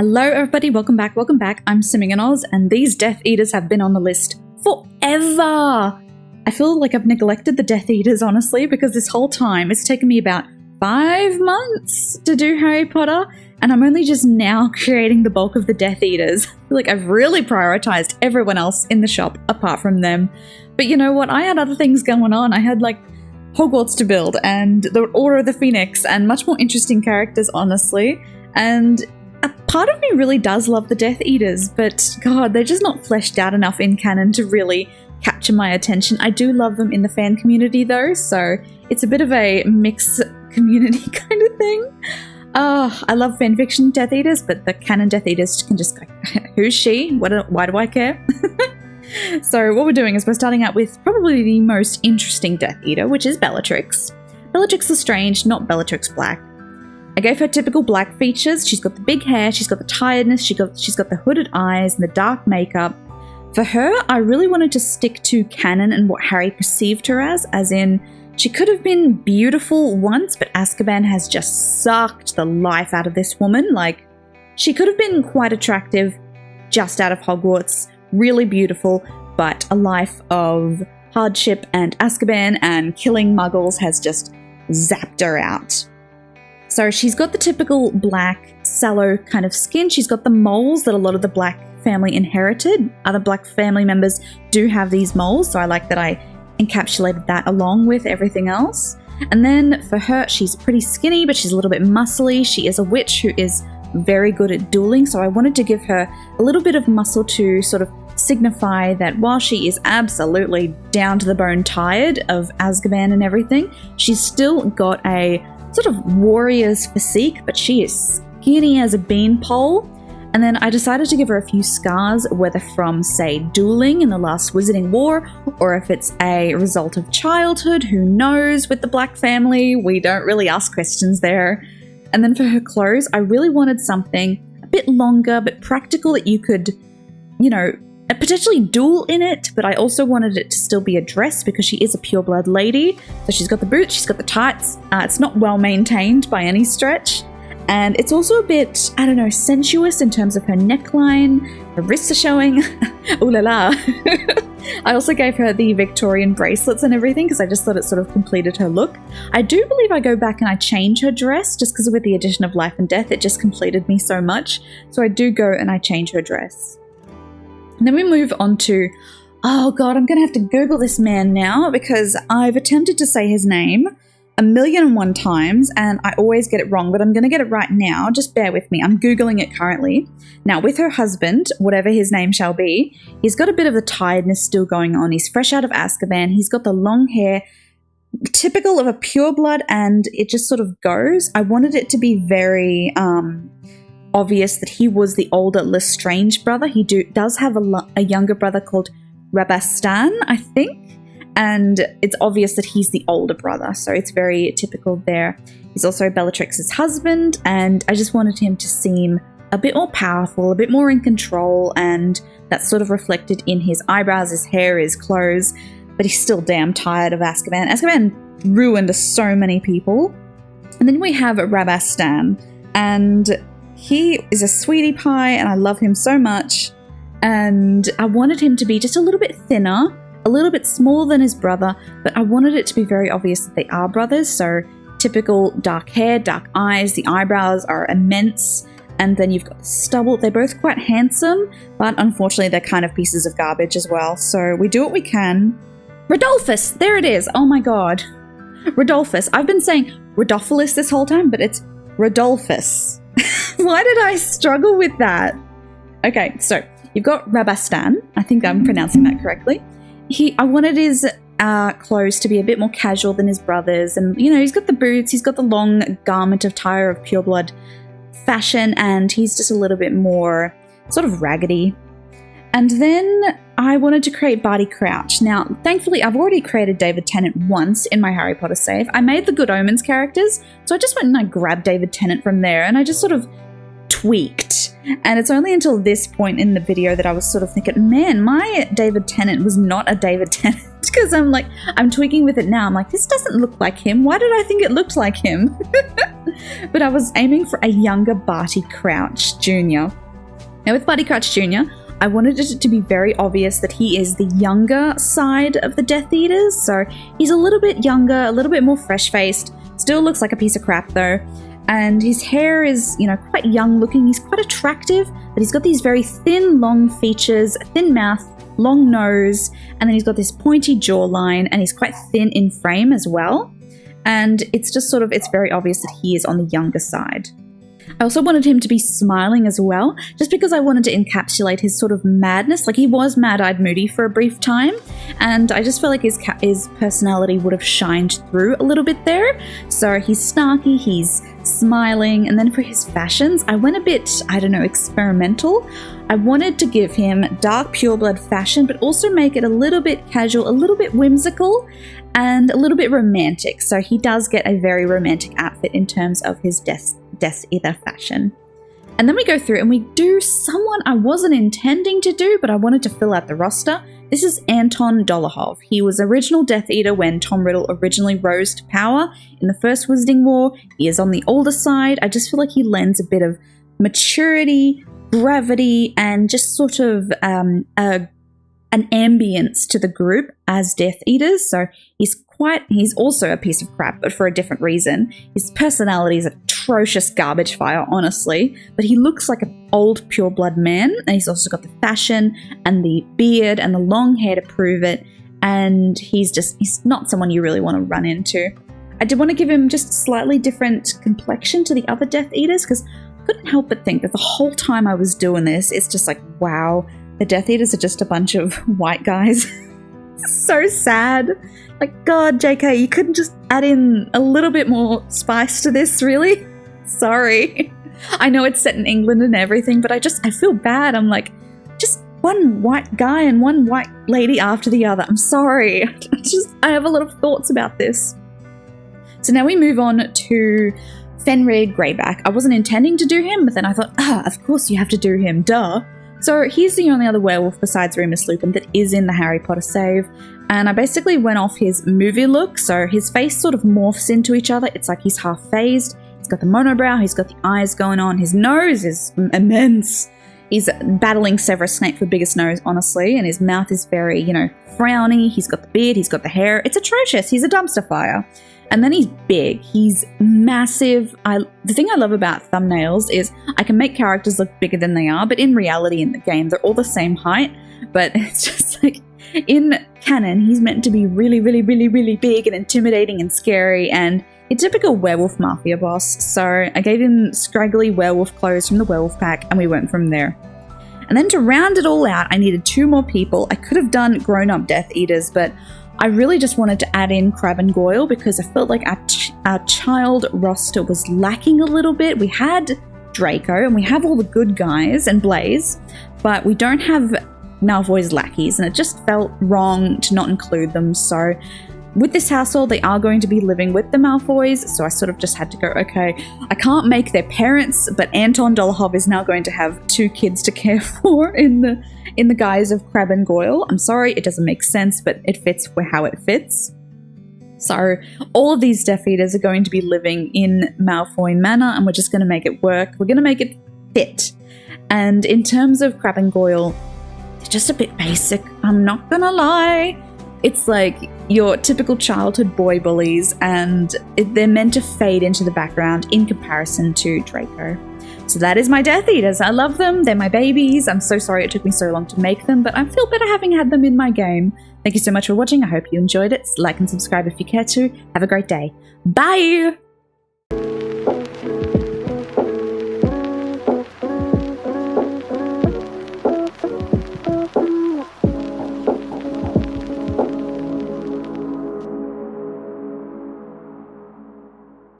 Hello everybody, welcome back. I'm SimmingInOz, and these Death Eaters have been on the list forever. I feel like I've neglected the Death Eaters, honestly, because this whole time it's taken me about 5 months to do Harry Potter, and I'm only just now creating the bulk of the Death Eaters. I feel like I've really prioritized everyone else in the shop apart from them. But you know what? I had other things going on. I had like Hogwarts to build and the Order of the Phoenix and much more interesting characters, honestly. And a part of me really does love the Death Eaters, but God, they're just not fleshed out enough in canon to really capture my attention. I do love them in the fan community though, so it's a bit of a mixed community kind of thing. I love fanfiction Death Eaters, but the canon Death Eaters can just go, who's she? Why do I care? So what we're doing is we're starting out with probably the most interesting Death Eater, which is Bellatrix. Bellatrix Lestrange, not Bellatrix Black. I gave her typical black features. She's got the big hair, she's got the tiredness, she's got the hooded eyes and the dark makeup. For her, I really wanted to stick to canon and what Harry perceived her as in, she could have been beautiful once, but Azkaban has just sucked the life out of this woman. Like, she could have been quite attractive just out of Hogwarts, really beautiful, but a life of hardship and Azkaban and killing muggles has just zapped her out. So she's got the typical black, sallow kind of skin. She's got the moles that a lot of the Black family inherited. Other Black family members do have these moles, so I like that I encapsulated that along with everything else. And then for her, she's pretty skinny, but she's a little bit muscly. She is a witch who is very good at dueling, so I wanted to give her a little bit of muscle to sort of signify that while she is absolutely down to the bone tired of Azkaban and everything, she's still got a sort of warrior's physique, but she is skinny as a beanpole. And then I decided to give her a few scars, whether from, say, dueling in the last Wizarding War, or if it's a result of childhood, who knows, with the Black family, we don't really ask questions there. And then for her clothes, I really wanted something a bit longer, but practical that you could, you know, potentially duel in it, but I also wanted it to still be a dress because she is a pureblood lady. So she's got the boots, she's got the tights, it's not well maintained by any stretch. And it's also a bit, I don't know, sensuous in terms of her neckline, her wrists are showing, ooh la la. I also gave her the Victorian bracelets and everything because I just thought it sort of completed her look. I do believe I go back and I change her dress just because with the addition of life and death, it just completed me so much. So I do go and I change her dress. And then we move on to, oh God, I'm going to have to Google this man now because I've attempted to say his name 1,000,001 times and I always get it wrong, but I'm going to get it right now. Just bear with me. I'm Googling it currently. Now, with her husband, whatever his name shall be, he's got a bit of the tiredness still going on. He's fresh out of Azkaban. He's got the long hair, typical of a pureblood, and it just sort of goes. I wanted it to be very obvious that he was the older Lestrange brother. He does have a younger brother called Rabastan, I think, and it's obvious that he's the older brother, so it's very typical there. He's also Bellatrix's husband, and I just wanted him to seem a bit more powerful, a bit more in control, and that's sort of reflected in his eyebrows, his hair, his clothes, but he's still damn tired of Azkaban. Azkaban ruined so many people. And then we have Rabastan, and he is a sweetie pie and I love him so much, and I wanted him to be just a little bit thinner, a little bit smaller than his brother, but I wanted it to be very obvious that they are brothers. So typical dark hair, dark eyes, the eyebrows are immense, and then you've got the stubble. They're both quite handsome, but unfortunately they're kind of pieces of garbage as well. So we do what we can. Rodolphus, there it is. Oh my God. Rodolphus. I've been saying Rodolphus this whole time, but it's Rodolphus. Why did I struggle with that? Okay, so you've got Rabastan. I think I'm pronouncing that correctly. I wanted his clothes to be a bit more casual than his brother's, and you know, he's got the boots, he's got the long garment attire of pureblood fashion, and he's just a little bit more sort of raggedy. And then I wanted to create Barty Crouch. Now, thankfully, I've already created David Tennant once in my Harry Potter save. I made the Good Omens characters, so I just went and I grabbed David Tennant from there, and I just sort of tweaked. And it's only until this point in the video that I was sort of thinking, man, my David Tennant was not a David Tennant. Because I'm tweaking with it now. I'm like, this doesn't look like him. Why did I think it looked like him? But I was aiming for a younger Barty Crouch Jr. Now with Barty Crouch Jr., I wanted it to be very obvious that he is the younger side of the Death Eaters. So he's a little bit younger, a little bit more fresh-faced. Still looks like a piece of crap though. And his hair is, quite young looking. He's quite attractive, but he's got these very thin, long features, a thin mouth, long nose, and then he's got this pointy jawline, and he's quite thin in frame as well. And it's just it's very obvious that he is on the younger side. I also wanted him to be smiling as well, just because I wanted to encapsulate his sort of madness. Like, he was mad-eyed moody for a brief time, and I just felt like his personality would have shined through a little bit there. So he's snarky, he's smiling, and then for his fashions, I went a bit, experimental. I wanted to give him dark pureblood fashion, but also make it a little bit casual, a little bit whimsical, and a little bit romantic. So he does get a very romantic outfit in terms of his Death Eater fashion. And then we go through and we do someone I wasn't intending to do, but I wanted to fill out the roster. This is Antonin Dolohov. He was original Death Eater when Tom Riddle originally rose to power in the First Wizarding War. He is on the older side. I just feel like he lends a bit of maturity, gravity, and just sort of an ambience to the group as Death Eaters. So he's also a piece of crap, but for a different reason. His personality is atrocious garbage fire, honestly, but he looks like an old pureblood man, and he's also got the fashion and the beard and the long hair to prove it, and he's not someone you really want to run into. I did want to give him just a slightly different complexion to the other Death Eaters, because I couldn't help but think that the whole time I was doing this, it's just like, wow, the Death Eaters are just a bunch of white guys. So sad. Like, God, JK, you couldn't just add in a little bit more spice to this, really? Sorry. I know it's set in England and everything, but I feel bad. I'm like, just one white guy and one white lady after the other. I'm sorry. I have a lot of thoughts about this. So now we move on to Fenrir Greyback. I wasn't intending to do him, but then I thought, of course you have to do him, duh. So he's the only other werewolf besides Remus Lupin that is in the Harry Potter save, and I basically went off his movie look, so his face sort of morphs into each other. It's like he's half-phased, he's got the monobrow, he's got the eyes going on, his nose is immense. He's battling Severus Snape for biggest nose, honestly, and his mouth is very, frowny, he's got the beard, he's got the hair, it's atrocious, he's a dumpster fire. And then he's big, he's massive. The thing I love about thumbnails is I can make characters look bigger than they are, but in reality in the game, they're all the same height. But it's just like, in canon, he's meant to be really, really, really, really big and intimidating and scary, and a typical werewolf mafia boss. So I gave him scraggly werewolf clothes from the werewolf pack, and we went from there. And then to round it all out, I needed 2 more people. I could have done grown-up Death Eaters, but I really just wanted to add in Crabbe and Goyle because I felt like our child roster was lacking a little bit. We had Draco and we have all the good guys and Blaze, but we don't have Malfoy's lackeys, and it just felt wrong to not include them. So with this household, they are going to be living with the Malfoys, so I sort of just had to go, okay, I can't make their parents, but Anton Dolohov is now going to have 2 kids to care for in the guise of Crabbe and Goyle. I'm sorry, it doesn't make sense, but it fits how it fits. So all of these Death Eaters are going to be living in Malfoy Manor, and we're just going to make it work. We're going to make it fit. And in terms of Crabbe and Goyle, they're just a bit basic, I'm not going to lie. It's like your typical childhood boy bullies, and they're meant to fade into the background in comparison to Draco. So that is my Death Eaters. I love them. They're my babies. I'm so sorry it took me so long to make them, but I feel better having had them in my game. Thank you so much for watching. I hope you enjoyed it. Like and subscribe if you care to. Have a great day. Bye!